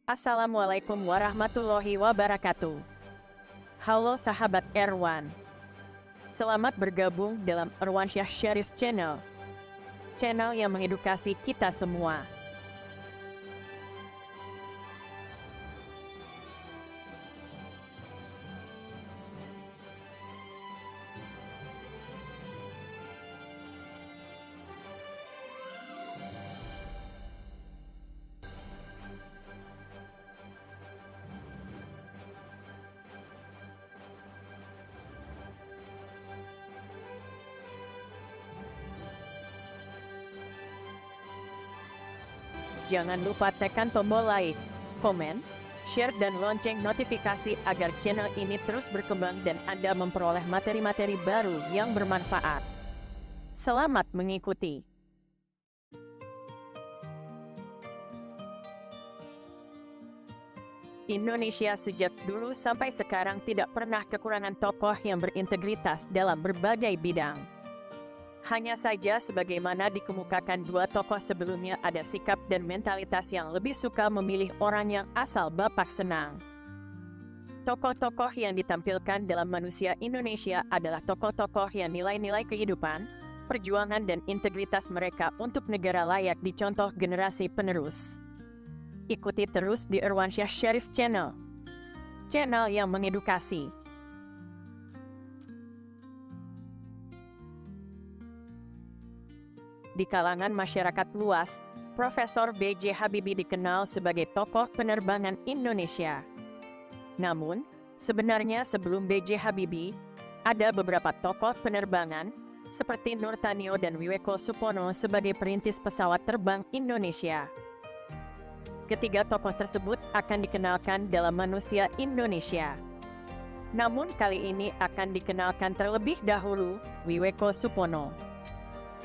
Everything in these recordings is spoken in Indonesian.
Assalamualaikum warahmatullahi wabarakatuh. Halo sahabat Erwan. Selamat bergabung dalam Erwansyah Syarif Channel. Channel yang mengedukasi kita semua. Jangan lupa tekan tombol like, komen, share dan lonceng notifikasi agar channel ini terus berkembang dan Anda memperoleh materi-materi baru yang bermanfaat. Selamat mengikuti. Indonesia sejak dulu sampai sekarang tidak pernah kekurangan tokoh yang berintegritas dalam berbagai bidang. Hanya saja sebagaimana dikemukakan dua tokoh sebelumnya, ada sikap dan mentalitas yang lebih suka memilih orang yang asal bapak senang. Tokoh-tokoh yang ditampilkan dalam manusia Indonesia adalah tokoh-tokoh yang nilai-nilai kehidupan, perjuangan dan integritas mereka untuk negara layak dicontoh generasi penerus. Ikuti terus di Erwansyah Syarif Channel, channel yang mengedukasi. Di kalangan masyarakat luas, Profesor B.J. Habibie dikenal sebagai tokoh penerbangan Indonesia. Namun, sebenarnya sebelum B.J. Habibie, ada beberapa tokoh penerbangan, seperti Nurtanio dan Wiweko Supono sebagai perintis pesawat terbang Indonesia. Ketiga tokoh tersebut akan dikenalkan dalam Manusia Indonesia. Namun kali ini akan dikenalkan terlebih dahulu Wiweko Supono.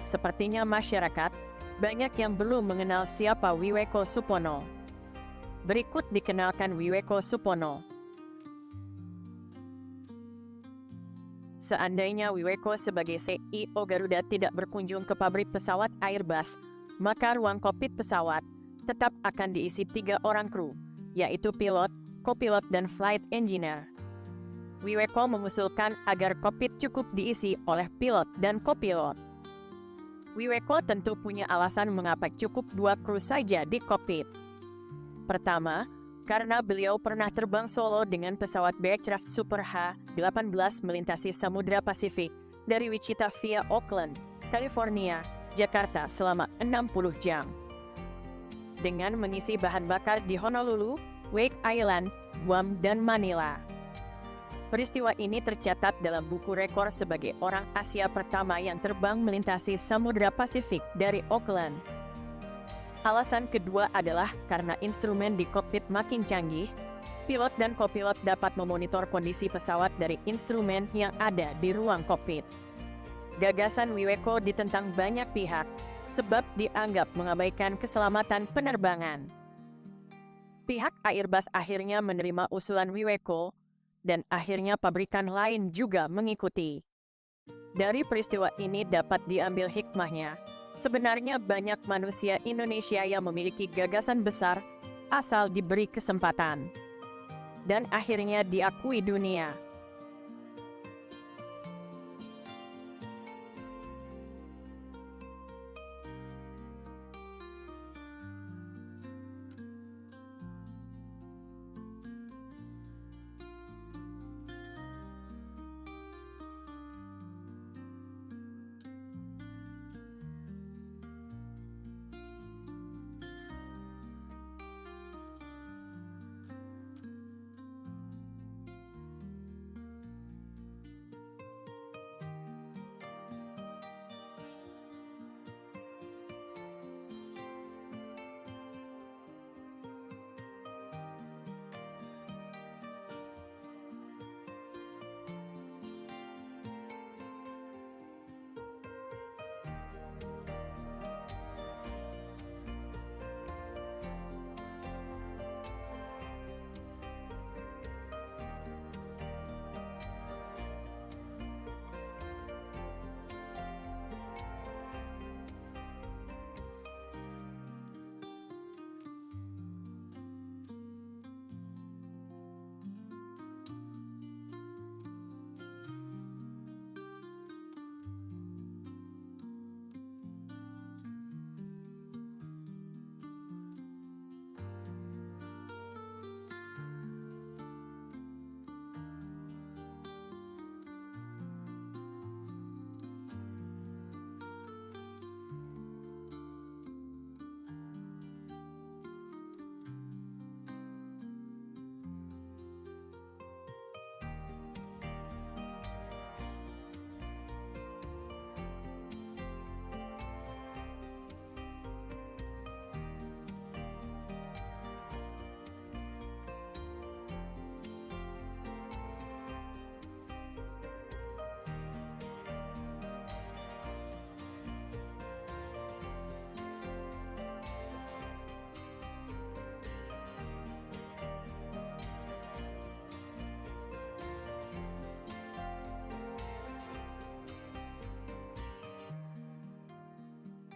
Sepertinya masyarakat banyak yang belum mengenal siapa Wiweko Supono. Berikut dikenalkan Wiweko Supono. Seandainya Wiweko sebagai CEO Garuda tidak berkunjung ke pabrik pesawat Airbus, maka ruang kokpit pesawat tetap akan diisi 3 orang kru, yaitu pilot, kopilot dan flight engineer. Wiweko mengusulkan agar kokpit cukup diisi oleh pilot dan kopilot. Wiweko tentu punya alasan mengapa cukup 2 kru saja di kokpit. Pertama, karena beliau pernah terbang solo dengan pesawat Beechcraft Super H-18 melintasi Samudra Pasifik dari Wichita via Oakland, California, Jakarta selama 60 jam. Dengan mengisi bahan bakar di Honolulu, Wake Island, Guam dan Manila. Peristiwa ini tercatat dalam buku rekor sebagai orang Asia pertama yang terbang melintasi Samudra Pasifik dari Auckland. Alasan kedua adalah karena instrumen di kokpit makin canggih, pilot dan kopilot dapat memonitor kondisi pesawat dari instrumen yang ada di ruang kokpit. Gagasan Wiweko ditentang banyak pihak, sebab dianggap mengabaikan keselamatan penerbangan. Pihak Airbus akhirnya menerima usulan Wiweko, dan akhirnya pabrikan lain juga mengikuti. Dari peristiwa ini dapat diambil hikmahnya. Sebenarnya banyak manusia Indonesia yang memiliki gagasan besar asal diberi kesempatan. Dan akhirnya diakui dunia.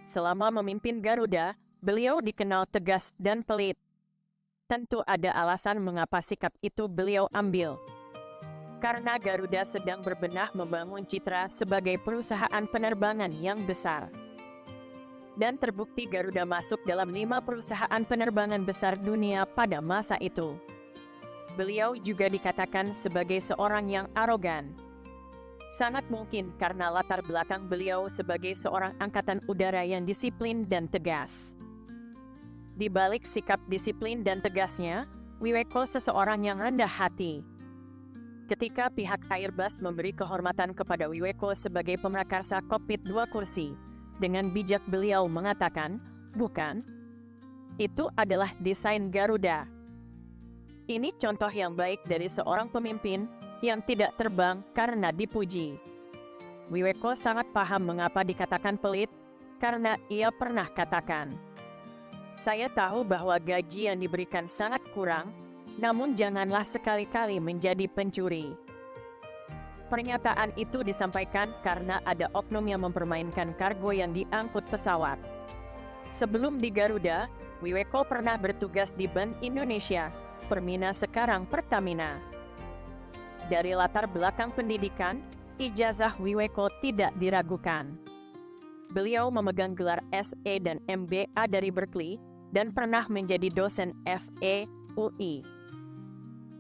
Selama memimpin Garuda, beliau dikenal tegas dan pelit. Tentu ada alasan mengapa sikap itu beliau ambil. Karena Garuda sedang berbenah membangun citra sebagai perusahaan penerbangan yang besar. Dan terbukti Garuda masuk dalam 5 perusahaan penerbangan besar dunia pada masa itu. Beliau juga dikatakan sebagai seorang yang arogan. Sangat mungkin karena latar belakang beliau sebagai seorang angkatan udara yang disiplin dan tegas. Di balik sikap disiplin dan tegasnya, Wiweko seseorang yang rendah hati. Ketika pihak Airbus memberi kehormatan kepada Wiweko sebagai pemrakarsa kokpit 2 kursi, dengan bijak beliau mengatakan, "Bukan, itu adalah desain Garuda." Ini contoh yang baik dari seorang pemimpin yang tidak terbang karena dipuji. Wiweko sangat paham mengapa dikatakan pelit, karena ia pernah katakan, "Saya tahu bahwa gaji yang diberikan sangat kurang, namun janganlah sekali-kali menjadi pencuri." Pernyataan itu disampaikan karena ada oknum yang mempermainkan kargo yang diangkut pesawat. Sebelum di Garuda, Wiweko pernah bertugas di Bank Indonesia, Permina sekarang Pertamina. Dari latar belakang pendidikan, ijazah Wiweko tidak diragukan. Beliau memegang gelar SE dan MBA dari Berkeley, dan pernah menjadi dosen FE UI.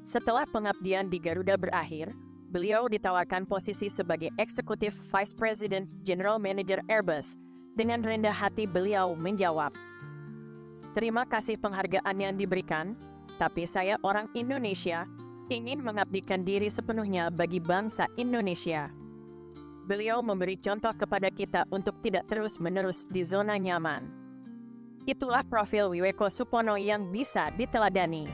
Setelah pengabdian di Garuda berakhir, beliau ditawarkan posisi sebagai Executive Vice President General Manager Airbus. Dengan rendah hati beliau menjawab, "Terima kasih penghargaan yang diberikan, tapi saya orang Indonesia, ingin mengabdikan diri sepenuhnya bagi bangsa Indonesia." Beliau memberi contoh kepada kita untuk tidak terus-menerus di zona nyaman. Itulah profil Wiweko Supono yang bisa diteladani.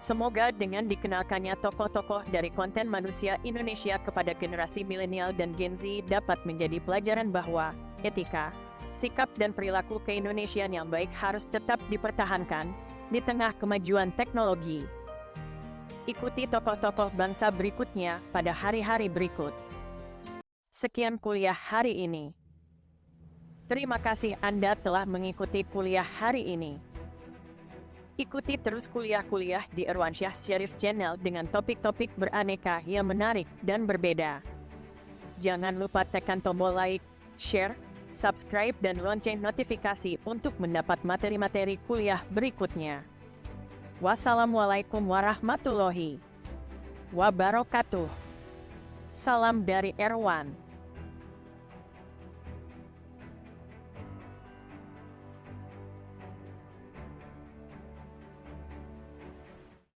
Semoga dengan dikenalkannya tokoh-tokoh dari konten manusia Indonesia kepada generasi milenial dan Gen Z dapat menjadi pelajaran bahwa etika, sikap dan perilaku ke-Indonesiaan yang baik harus tetap dipertahankan di tengah kemajuan teknologi. Ikuti tokoh-tokoh bangsa berikutnya pada hari-hari berikut. Sekian kuliah hari ini. Terima kasih Anda telah mengikuti kuliah hari ini. Ikuti terus kuliah-kuliah di Irwansyah Syarif Channel dengan topik-topik beraneka yang menarik dan berbeda. Jangan lupa tekan tombol like, share, subscribe dan lonceng notifikasi untuk mendapat materi-materi kuliah berikutnya. Wassalamualaikum warahmatullahi wabarakatuh. Salam dari Erwan.